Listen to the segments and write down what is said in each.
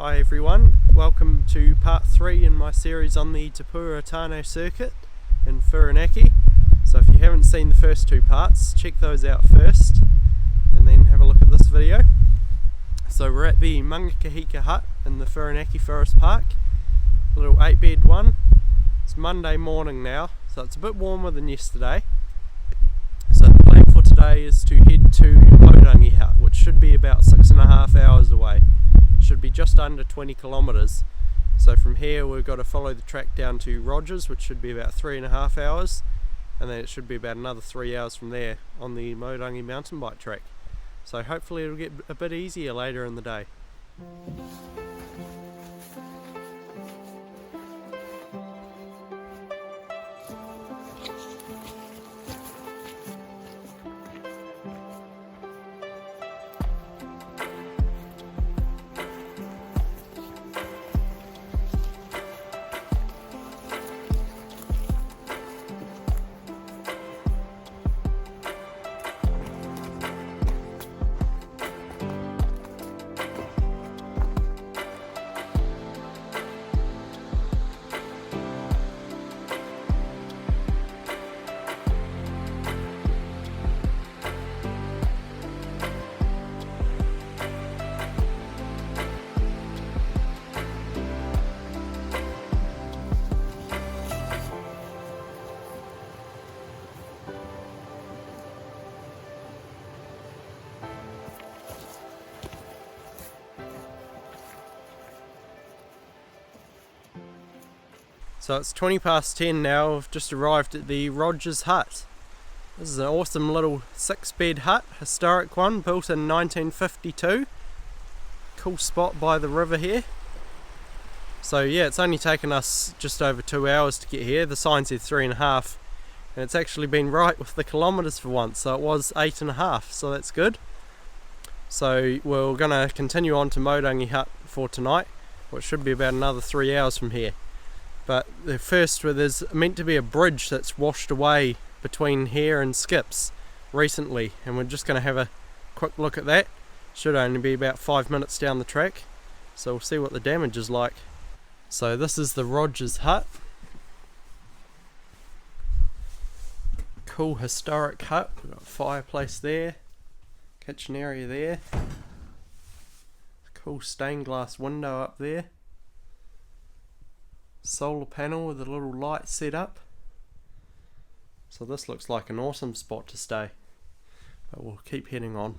Hi everyone, welcome to part 3 in my series on the Te Pua-a-Tāne Circuit in Whirinaki. So if you haven't seen the first 2 parts, check those out first and then have a look at this video. So we're at the Mangakahika Hut in the Whirinaki Forest Park, a little 8-bed one. It's Monday morning now, so it's a bit warmer than yesterday. So the plan for today is to head to Moerangi Hut, which should be about 6.5 hours away. Should be just under 20 kilometres. So from here we've got to follow the track down to Rogers, which should be about 3.5 hours, and then it should be about another 3 hours from there on the Moerangi mountain bike track. So hopefully it'll get a bit easier later in the day. So it's 20 past 10 now. We've just arrived at the Rogers Hut. This is an awesome little 6-bed hut, historic one, built in 1952. Cool spot by the river here. So yeah, it's only taken us just over 2 hours to get here. The sign said 3.5, and it's actually been right with the kilometres for once, so it was 8.5, so that's good. So we're going to continue on to Moerangi Hut for tonight, which should be about another 3 hours from here. But there's meant to be a bridge that's washed away between here and Skips recently, and we're just going to have a quick look at that. Should only be about 5 minutes down the track, so we'll see what the damage is like. So this is the Rogers Hut. Cool historic hut. We've got a fireplace there, kitchen area there, cool stained glass window up there. Solar panel with a little light set up. So this looks like an awesome spot to stay, but we'll keep heading on.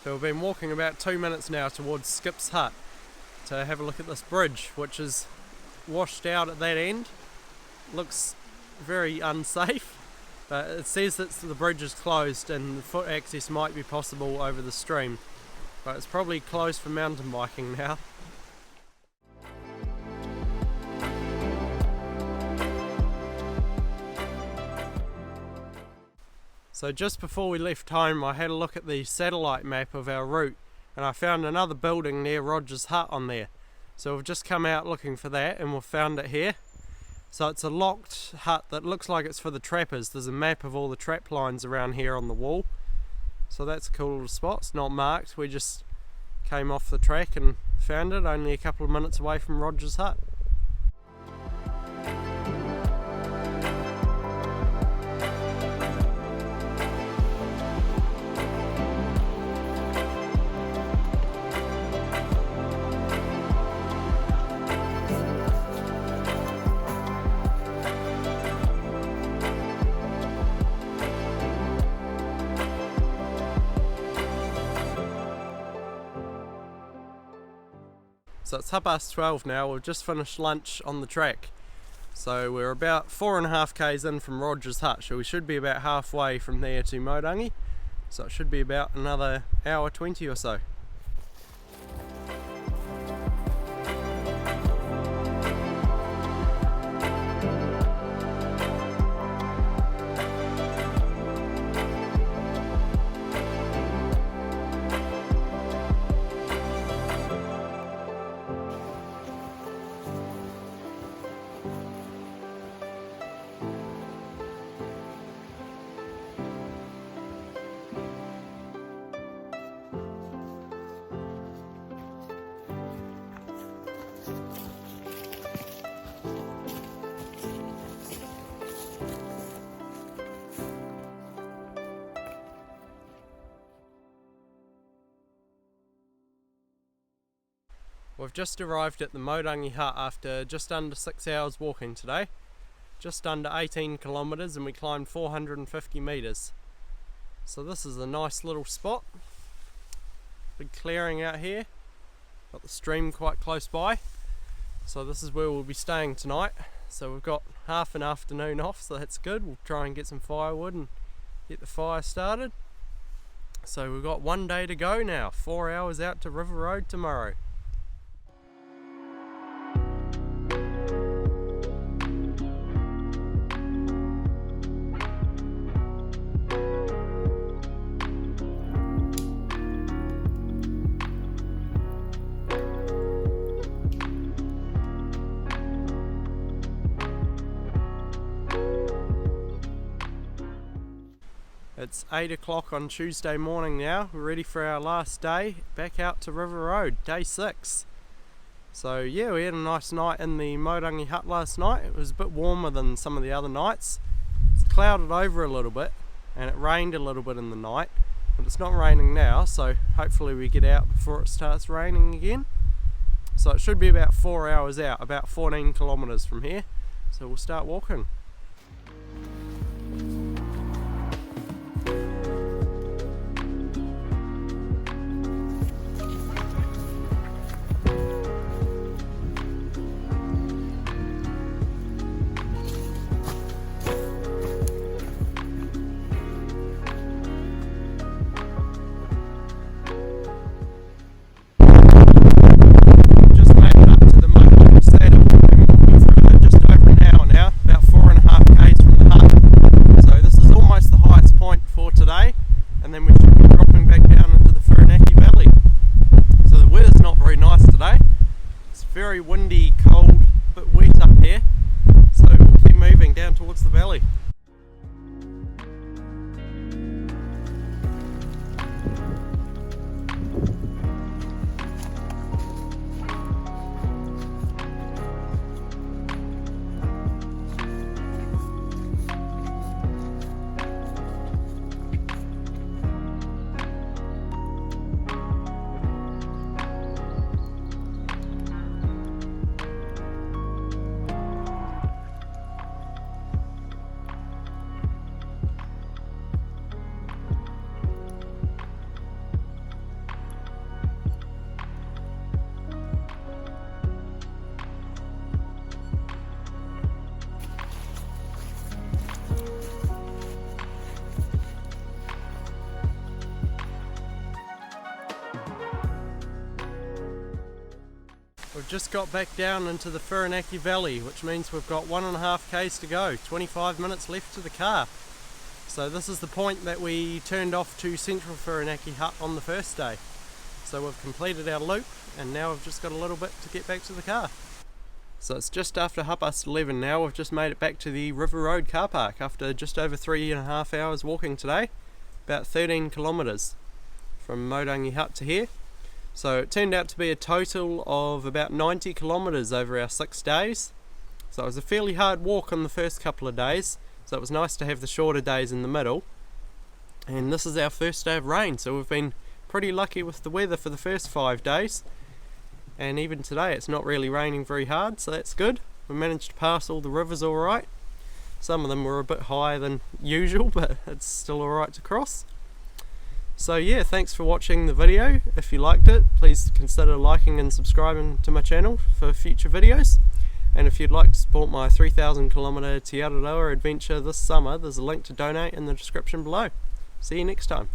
So we've been walking about 2 minutes now towards Skip's hut to have a look at this bridge, which is washed out at that end. Looks very unsafe, but it says that the bridge is closed and the foot access might be possible over the stream, but it's probably closed for mountain biking now. So just before we left home, I had a look at the satellite map of our route, and I found another building near Rogers Hut on there. So we've just come out looking for that, and we've found it here. So it's a locked hut that looks like it's for the trappers. There's a map of all the trap lines around here on the wall. So that's a cool little spot. It's not marked. We just came off the track and found it, only a couple of minutes away from Rogers Hut. So it's 12:30 now. We've just finished lunch on the track. So we're about 4.5 k's in from Rogers Hut, so we should be about halfway from there to Moerangi. So it should be about another hour 20 or so. We've just arrived at the Moerangi Hut after just under 6 hours walking today. Just under 18 kilometres, and we climbed 450 metres. So this is a nice little spot. Big clearing out here. Got the stream quite close by. So this is where we'll be staying tonight. So we've got half an afternoon off, so that's good. We'll try and get some firewood and get the fire started. So we've got one day to go now. 4 hours out to River Road tomorrow. It's 8 o'clock on Tuesday morning now. We're ready for our last day back out to River Road, day 6. So yeah, we had a nice night in the Moerangi Hut last night. It was a bit warmer than some of the other nights. It's clouded over a little bit and it rained a little bit in the night, but it's not raining now, so hopefully we get out before it starts raining again. So it should be about 4 hours out, about 14 kilometres from here. So we'll start walking. Very windy, cold, bit wet up here, so we'll keep moving down towards the valley. We've just got back down into the Whirinaki Valley, which means we've got 1.5 k's to go, 25 minutes left to the car. So this is the point that we turned off to Central Whirinaki Hut on the first day. So we've completed our loop and now we've just got a little bit to get back to the car. So it's just after 11:30 now. We've just made it back to the River Road Carpark after just over 3.5 hours walking today, about 13 kilometres from Moerangi Hut to here. So it turned out to be a total of about 90 kilometres over our 6 days. So it was a fairly hard walk on the first couple of days, so it was nice to have the shorter days in the middle. And this is our first day of rain, so we've been pretty lucky with the weather for the first 5 days. And even today it's not really raining very hard, so that's good. We managed to pass all the rivers alright. Some of them were a bit higher than usual, but it's still alright to cross. So yeah, thanks for watching the video. If you liked it, please consider liking and subscribing to my channel for future videos. And if you'd like to support my 3,000 kilometre Te Aroa adventure this summer, there's a link to donate in the description below. See you next time.